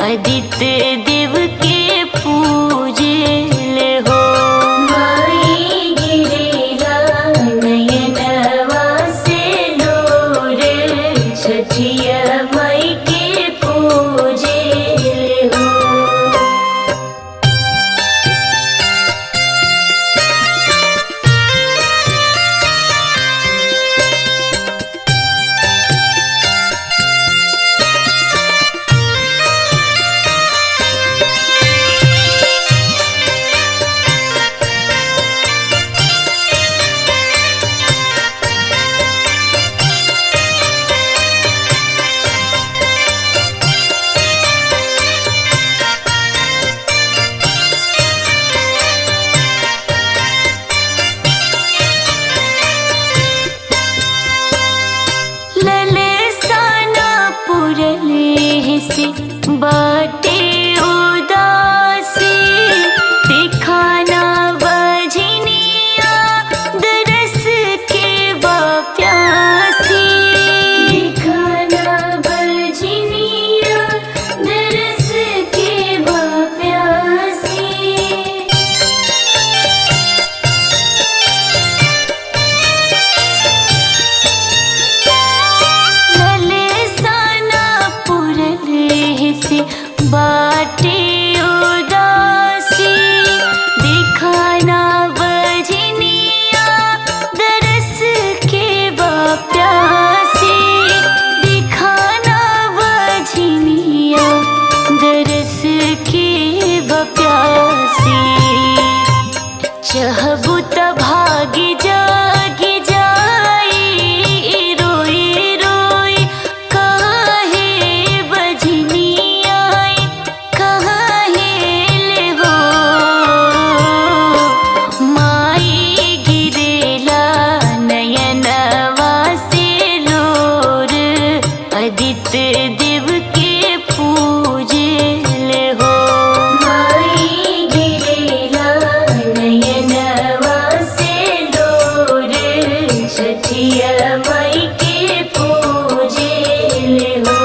आदित्य देव के पूजे ले हो। माई गिरेला नयनवा से लोर, छठिया माई के पूजे ले हो। बाटे उदासी दिखाना बजनिया, दरस के प्यासी। दिखाना बजनिया, दरस के प्यासी। बाटे उदासी दिखाना बजनिया, दरस के प्यासी। दिखाना बजनिया, दरस के प्यासी। चाहबू त भागी जागी जाई, रोई रोई काहे बजनिया काहे ले हो। माई गिरेला नयनवा से लोर, आदित्य देव के पूजे ले हो। माई गिरेला नयनवा से लोर, छठिया माई के पूजे ले हो।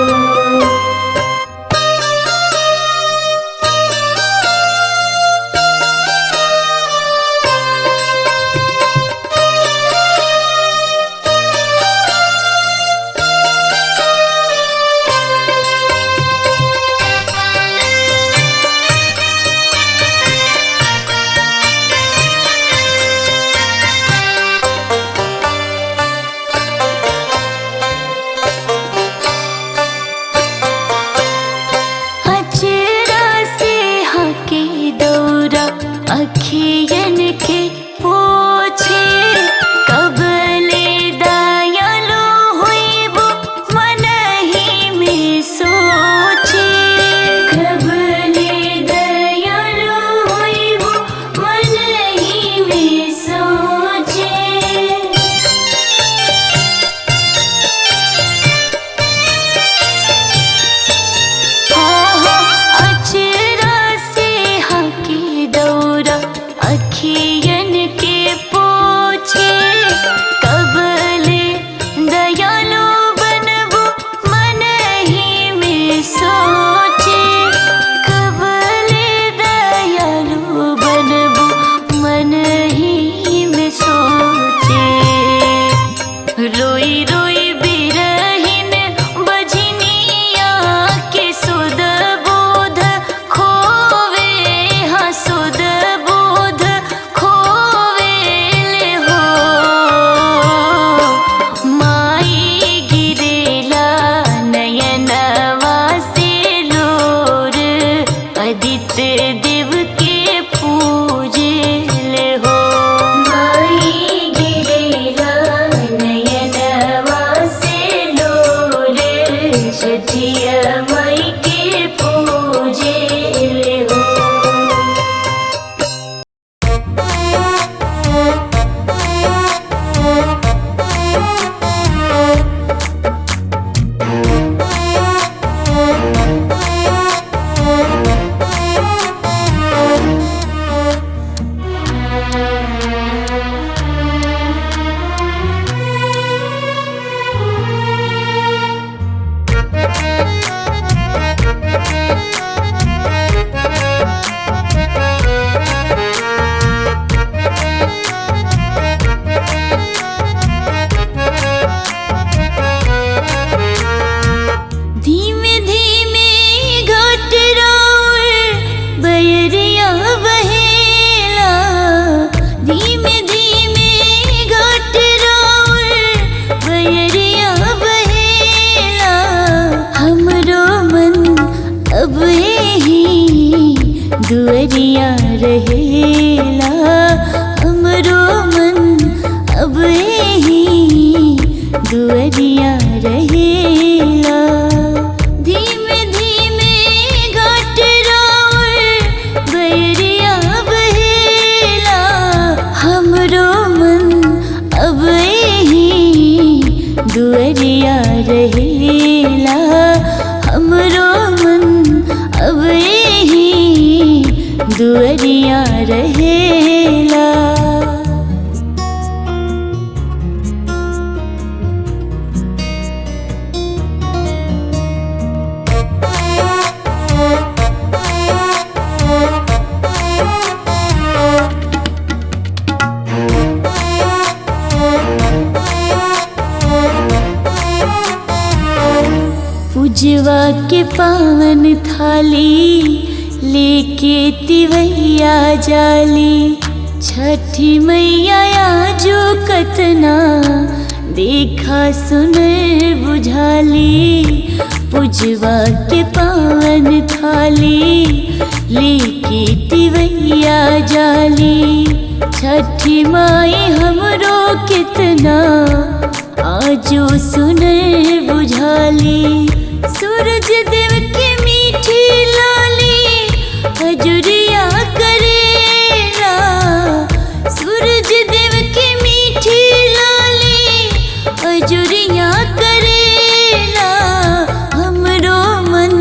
अखियन के पोछे कबले दयालु होइबो, मन ही में सोचे। कबले दयालु होइबो, मन ही में सोचे। अचरा से हाके दौरा अखियन के पोछे कबले दयालु बनबो, मन ही में सोचे। कबले दयालु बनबो, मन ही में सोचे। रोई रोई बिरहिन बजनिया के सुध बोध खोवे, हाँ सुध बोध खोवे ले हो। माई गिरेला नयनवा से लोर, आदित्य देव के पूजे ले हो। माई गिरेला नयनवा से लोर, छठिया माई के पूजे ले हो। दुअरिया रहेला हमरो मन अब यही दुअरिया रहेला। धीमे धीमे घाट राउर बयरिया बहेला हमरो मन अब यही दुअरिया रहेला हमरो मन अब यही दुअरिया रहेला। पूजवा के पावन थाली लेके तिवैया जाली छठी मैया आजो कतना देखा सुनर बुझाली। पूजवा के पावन थाली लेके तिवैया जाली छठी माई हमरो कितना आजो सुनर बुझाली। सूरज देव के मीठी लाली हजुरिया करेला सूरज देव के मीठी लाली हजुरिया करेला हमरो मन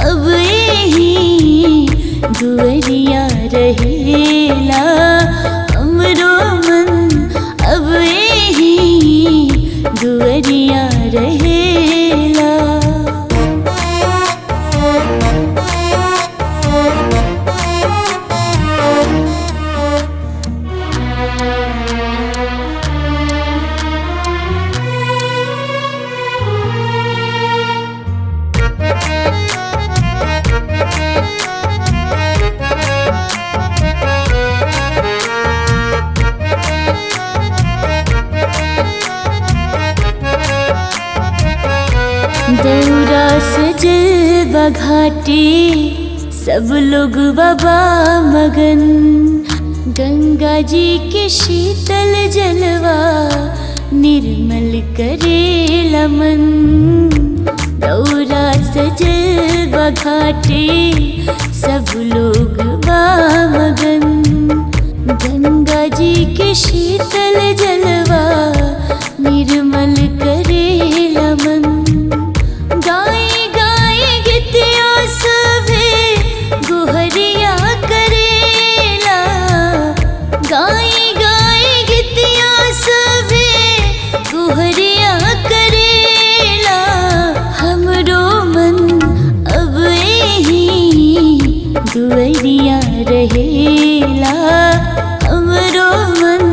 अब यही दुअरिया रहेला हमरो मन अब यही दुअरिया रहेला। दौरा सजल बघाटे सब लोग बाबा मगन गंगा जी के शीतल जलवा निर्मल करेला मन। दौरा सजल बघाटे सब लोग बाबा मगन गंगा जी के शीतल जलवा निर्मल करेला मन। गाए गाए गीतिया सभे गोहरिया करेला गाए गाए गीतिया सभे गोहरिया करेला हमरो मन अब यही दुअरिया रहेला हमरो मन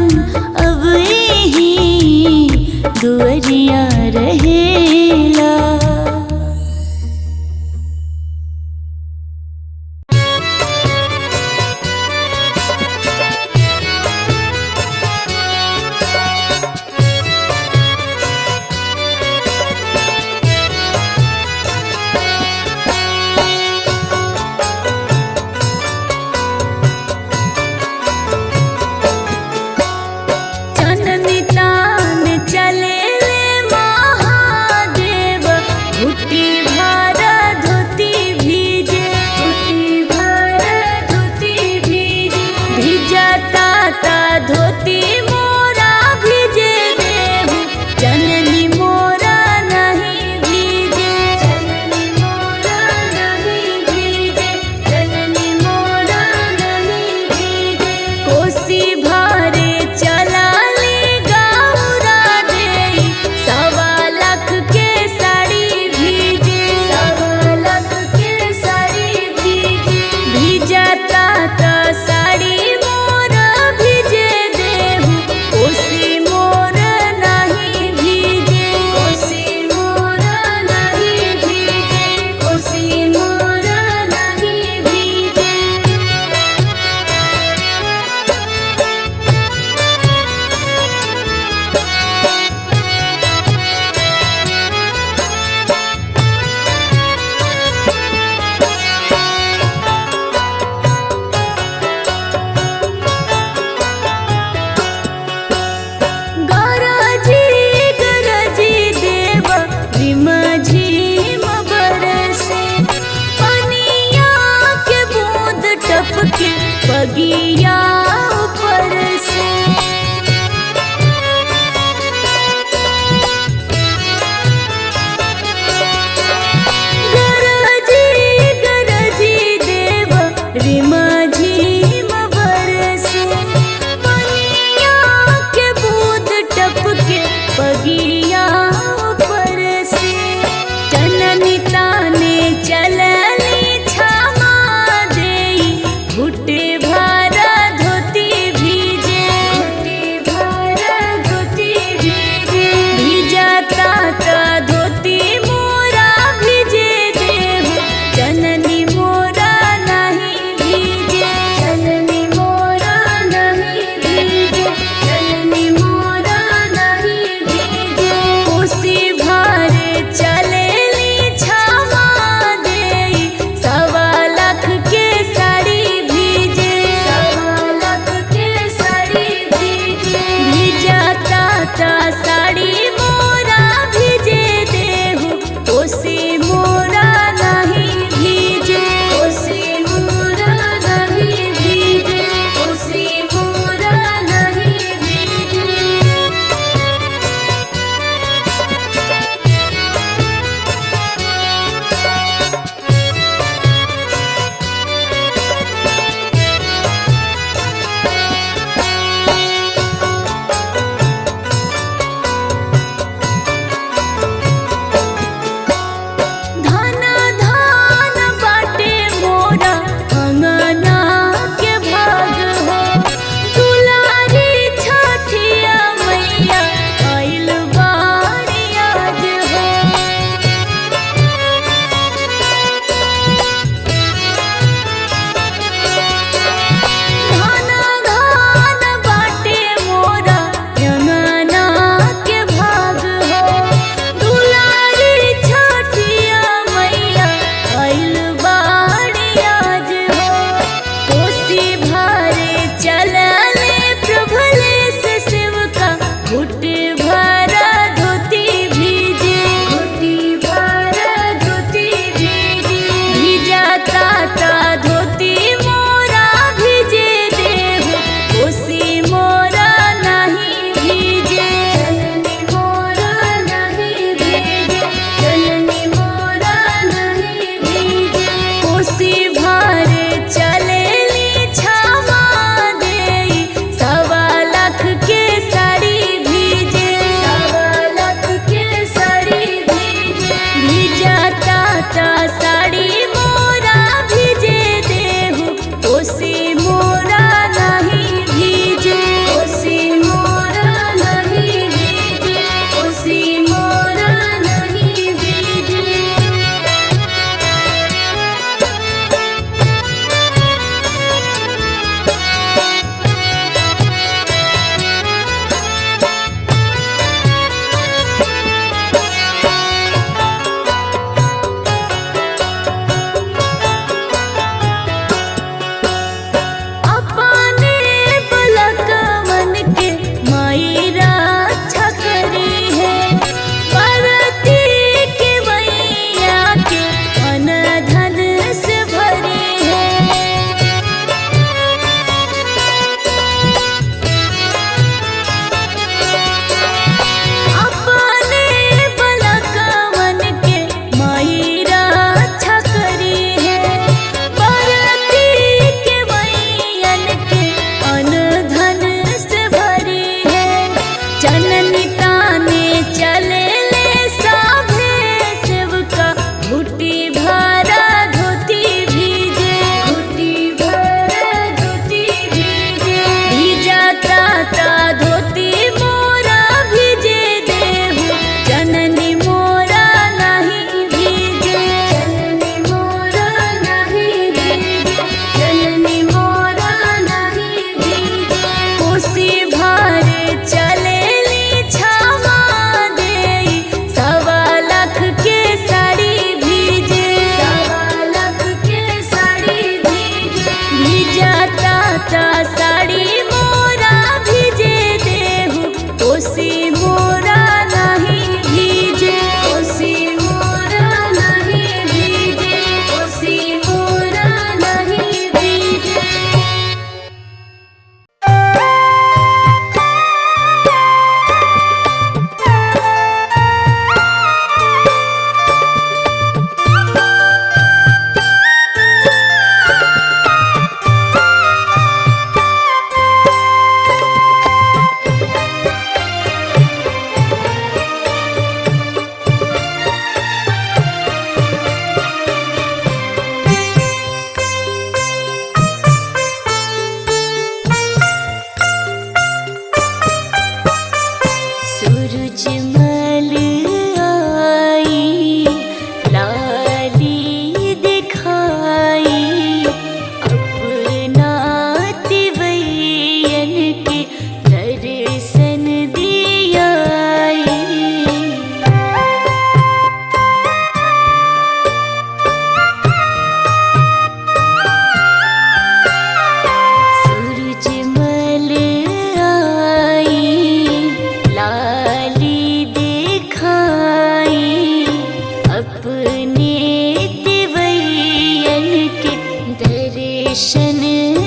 जैसन